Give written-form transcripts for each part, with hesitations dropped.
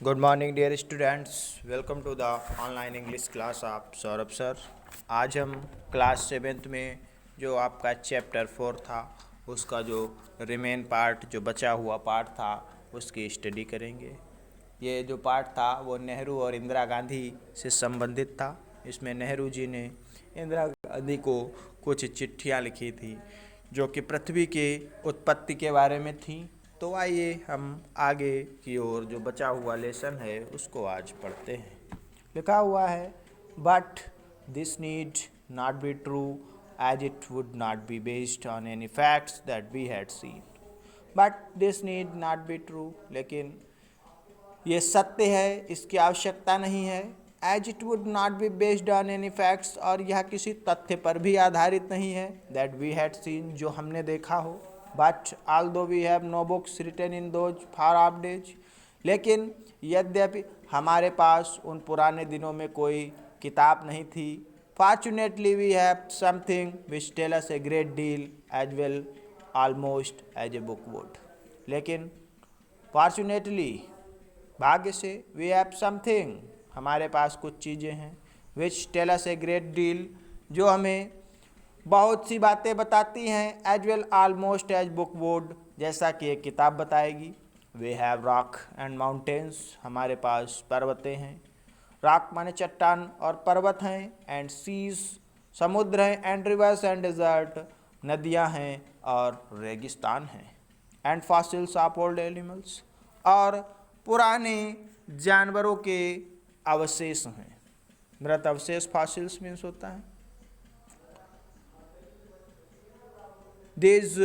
Good morning dear students, welcome to the online English class of Saurabh sir. आज हम class seventh में जो आपका चैप्टर 4 था उसका जो रिमेन पार्ट जो बचा हुआ पार्ट था उसकी स्टडी करेंगे। ये जो पार्ट था वो नेहरू और इंदिरा गांधी से संबंधित था। इसमें नेहरू जी ने इंदिरा गांधी को कुछ चिट्ठियाँ लिखी थी जो कि पृथ्वी के उत्पत्ति के बारे में थी। तो आइए हम आगे की ओर जो बचा हुआ लेसन है उसको आज पढ़ते हैं। लिखा हुआ है, but this need not be true as it would not be based on any facts that we had seen. But this need not be true, लेकिन ये सत्य है, इसकी आवश्यकता नहीं है। As it would not be based on any facts, और यह किसी तथ्य पर भी आधारित नहीं है। दैट वी हैड सीन, जो हमने देखा हो। But although we have no books written in those far off days, लेकिन यद्यपि हमारे पास उन पुराने दिनों में कोई किताब नहीं थी। Fortunately we have something which tell us a great deal as well almost as a book would. लेकिन फॉर्चुनेटली, भाग्य से, वी हैव समथिंग, हमारे पास कुछ चीज़ें हैं, which tell us a great deal, जो हमें बहुत सी बातें बताती हैं। As well almost as book would, जैसा कि एक किताब बताएगी। We have rock and mountains, हमारे पास पर्वतें हैं। रॉक माने चट्टान और पर्वत हैं। एंड सीज, समुद्र हैं। एंड रिवर्स एंड डेजर्ट, नदियाँ हैं और रेगिस्तान हैं। And fossils of old animals, और पुराने जानवरों के अवशेष हैं। मृत अवशेष फॉसिल्स मीन्स होता है। These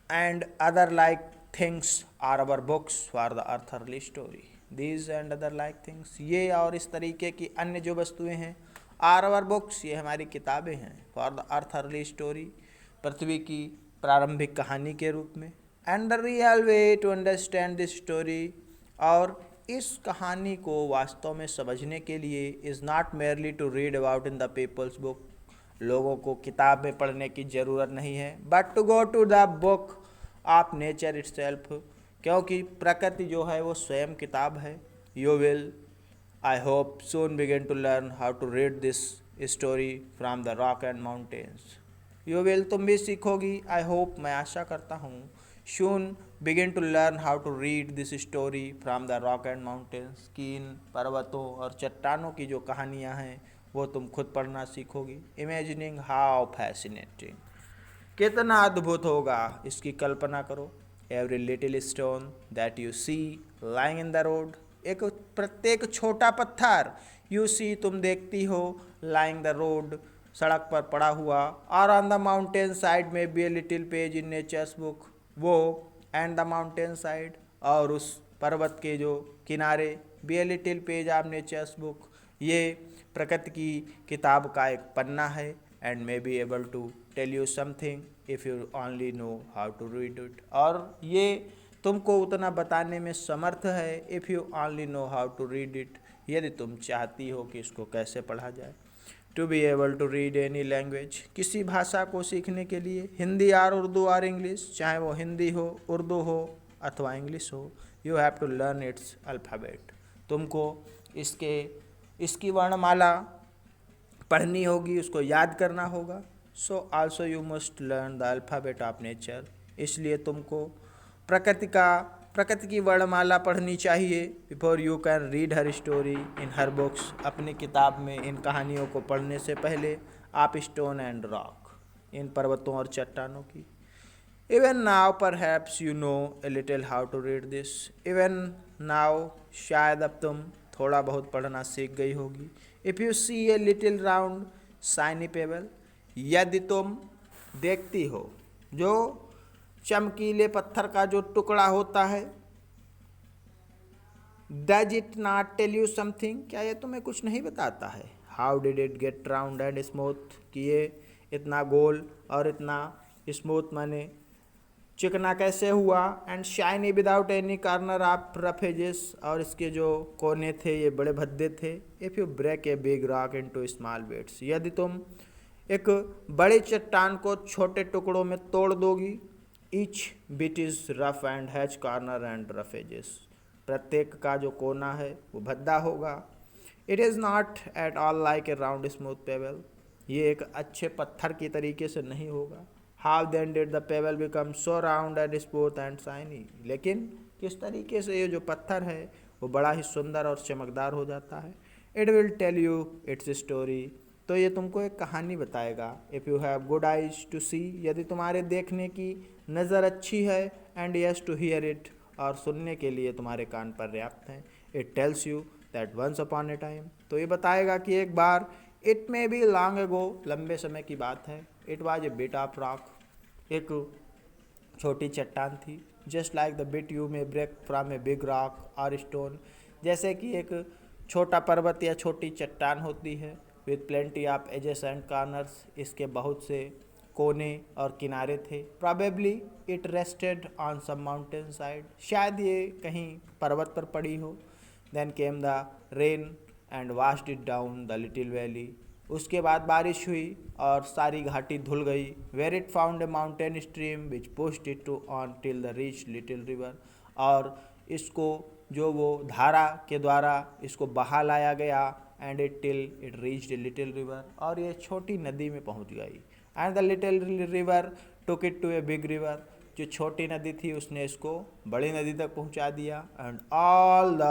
and other like things are our books for the earthly story. These and other like things, ये और इस तरीके की अन्य जो वस्तुएं हैं, are our books, ये हमारी किताबें हैं। for the earthly story, पृथ्वी की प्रारंभिक कहानी के रूप में। and the real way to understand this story, और इस कहानी को वास्तव में समझने के लिए is not merely to read about in the people's book, लोगों को किताब में पढ़ने की ज़रूरत नहीं है। But to go to the book of nature itself, क्योंकि प्रकृति जो है वो स्वयं किताब है। You will, I hope, soon begin to learn how to read this story from the rock and mountains. You will, तुम भी सीखोगी। आई होप, मैं आशा करता हूँ। Soon begin to learn how to read this story from the rock and mountains, कि इन पर्वतों और चट्टानों की जो कहानियाँ हैं वो तुम खुद पढ़ना सीखोगी। इमेजिनिंग हाउ फैसिनेटिंग, कितना अद्भुत होगा, इसकी कल्पना करो। Every little stone that you see lying in the road, एक प्रत्येक छोटा पत्थर, यू सी, तुम देखती हो, लाइंग द रोड, सड़क पर पड़ा हुआ। और ऑन द माउंटेन साइड में be a little page in nature's book, वो एंड द माउंटेन साइड, और उस पर्वत के जो किनारे, be a little page of nature's book, ये प्रकृति की किताब का एक पन्ना है। And may be able to tell you something if you only know how to read it, और ये तुमको उतना बताने में समर्थ है। If you only know how to read it, यदि तुम चाहती हो कि इसको कैसे पढ़ा जाए। To be able to read any language, किसी भाषा को सीखने के लिए, हिंदी और उर्दू और इंग्लिश, चाहे वो हिंदी हो, उर्दू हो अथवा इंग्लिश हो, you have to learn its alphabet, तुमको इसकी वर्णमाला पढ़नी होगी, उसको याद करना होगा। So also you must learn the alphabet of nature, इसलिए तुमको प्रकृति की वर्णमाला पढ़नी चाहिए। Before you can read her story in her books, अपनी किताब में इन कहानियों को पढ़ने से पहले आप स्टोन एंड रॉक, इन पर्वतों और चट्टानों की। Even now perhaps you know a little how to read this, even now, शायद अब तुम थोड़ा बहुत पढ़ना सीख गई होगी। If you see a little round shiny pebble, यदि तुम देखती हो जो चमकीले पत्थर का जो टुकड़ा होता है। Does it not tell you something, क्या ये तुम्हें कुछ नहीं बताता है। How did it get round and smooth, कि ये इतना गोल और इतना स्मूथ माने चिकना कैसे हुआ। And shiny without any corner of rough edges, और इसके जो कोने थे ये बड़े भद्दे थे। If you break a big rock into small bits, यदि तुम एक बड़ी चट्टान को छोटे टुकड़ों में तोड़ दोगी। Each bit is rough and has corner and rough edges, प्रत्येक का जो कोना है वो भद्दा होगा। It is not at all like a round smooth pebble, ये एक अच्छे पत्थर की तरीके से नहीं होगा। How then did the pebble become so round and smooth and shiny, लेकिन किस तरीके से ये जो पत्थर है वो बड़ा ही सुंदर और चमकदार हो जाता है। It will tell you its story, तो ये तुमको एक कहानी बताएगा। If you have good eyes to see, यदि तुम्हारे देखने की नज़र अच्छी है, and ears to hear it, और सुनने के लिए तुम्हारे कान पर्याप्त हैं। It tells you that once upon a time, तो ये बताएगा कि एक बार, it may be long ago, लंबे समय की बात है। It was A bit of rock, एक छोटी चट्टान थी। Just like the bit you may break from a big rock or stone, जैसे कि एक छोटा पर्वत या छोटी चट्टान होती है। With plenty of edges and corners, इसके बहुत से कोने और किनारे थे। Probably it rested on some mountain side, शायद ये कहीं पर्वत पर पड़ी हो। Then came the rain and washed it down the little valley, उसके बाद बारिश हुई और सारी घाटी धुल गई। Where it found a mountain stream which pushed it to on till the reach little river, और इसको जो वो धारा के द्वारा इसको बहा लाया गया। And it till it reached a little river, और ये छोटी नदी में पहुंच गई। And the little river took it to a big river, जो छोटी नदी थी उसने इसको बड़ी नदी तक पहुंचा दिया। And all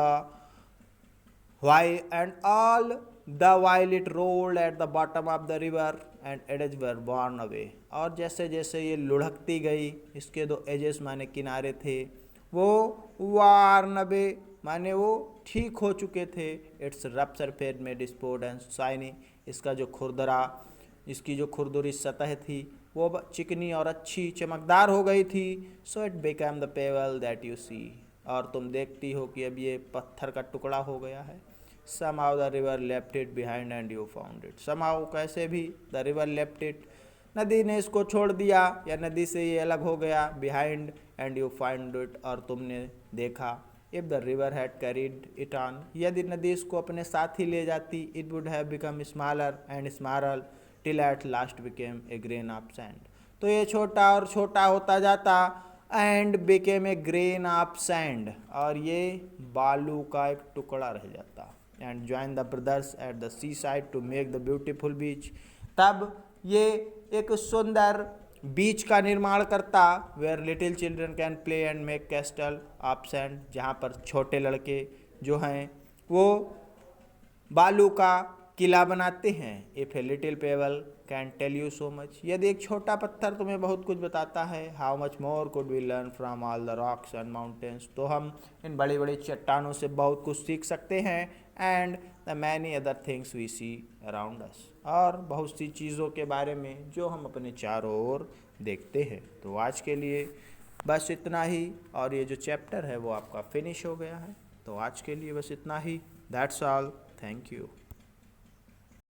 the while it rolled at the bottom of the river and edges were worn away, और जैसे जैसे ये लुढ़कती गई, इसके दो एजेस माने किनारे थे, वो worn away माने वो ठीक हो चुके थे। इट्स रफ सरफेस में डिस्पोर्ड एंड शाइनी, इसका जो खुरदरा, इसकी जो खुरदुरी सतह थी वो चिकनी और अच्छी चमकदार हो गई थी। So it become the pebble that you see, और तुम देखती हो कि अब ये पत्थर का टुकड़ा हो गया है। Somehow the river left it behind and you found it, somehow कैसे भी, the river left it, नदी ने इसको छोड़ दिया या नदी से ये अलग हो गया। behind and you find it, और तुमने देखा। if the river had carried it on, यदि नदी इसको अपने साथ ही ले जाती, it would have become smaller and smaller till at last became a grain of sand, तो ये छोटा और छोटा होता जाता। And became a grain of sand, और ये बालू का एक टुकड़ा रह जाता। And join the brothers at the sea side to make the beautiful beach, तब ये एक सुंदर बीच का निर्माण करता। Where little children can play and make castle of sand, जहाँ पर छोटे लड़के जो हैं वो बालू का किला बनाते हैं। If a little pebble can tell you so much, यदि एक छोटा पत्थर तुम्हें बहुत कुछ बताता है। How much more could we learn from all the rocks and mountains, तो हम इन बड़ी बड़ी चट्टानों से बहुत कुछ सीख सकते हैं। And the many other things we see around us, और बहुत सी चीज़ों के बारे में जो हम अपने चारों ओर देखते हैं। तो आज के लिए बस इतना ही, और ये जो चैप्टर है वो आपका फिनिश हो गया है। तो आज के लिए बस इतना ही। That's all, thank you.